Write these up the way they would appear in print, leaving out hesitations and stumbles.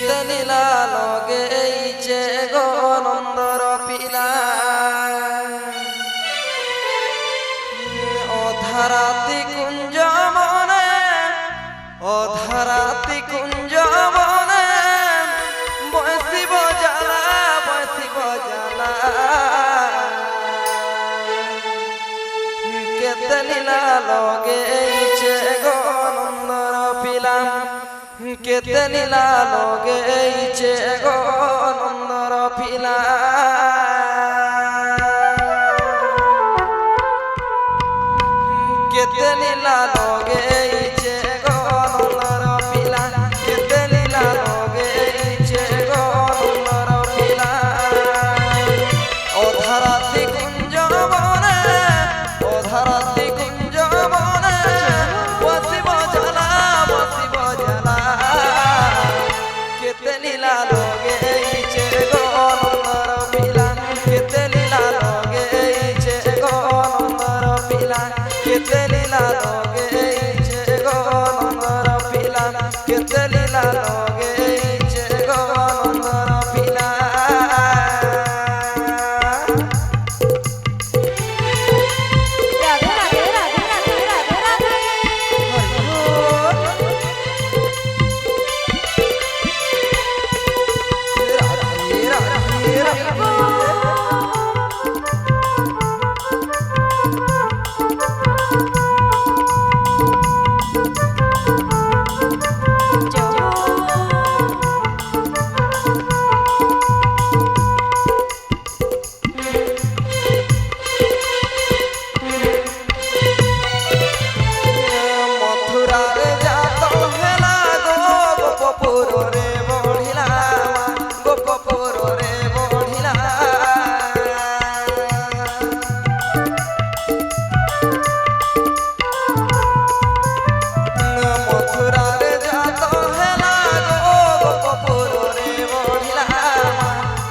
কেতে নীলা লগেইছে গো নন্দর পিলা অধারাতি কুঞ্জ মনে অধারাতি কুঞ্জ মনে বসিব জ্বালা কেতে নীলা লগেইছে গো নন্দর পিলা কেতে নীলা লগেইছে গো নন্দর পিলা কেতে নীলা লগেইছে গো নন্দর পিলা কেতে নীলা লগেইছে গো নন্দর পিলা অধারাতি কুঞ্জ মনে অধারাতি কুঞ্জ মনে বসিব জ্বালা কেতে নীলা লগেইছে গো নন্দর পিলা কেতে নীলা লগেইছে গো নন্দর পিলা কেতে নীলা লগেইছে গো নন্দর পিলা কেতে নীলা লগেইছে গো নন্দর পিলা রাধে রাধে রাধে রাধে রাধে রাধে মথুরারে যাত হেলা গো গোপপুরে বঢ়িলা গোপপুরে বঢ়িলা মথুরারে যাত হেলা গো গোপপুরে বঢ়িলা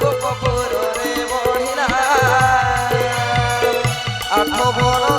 গোপপুরে বঢ়িলা আঠ বড়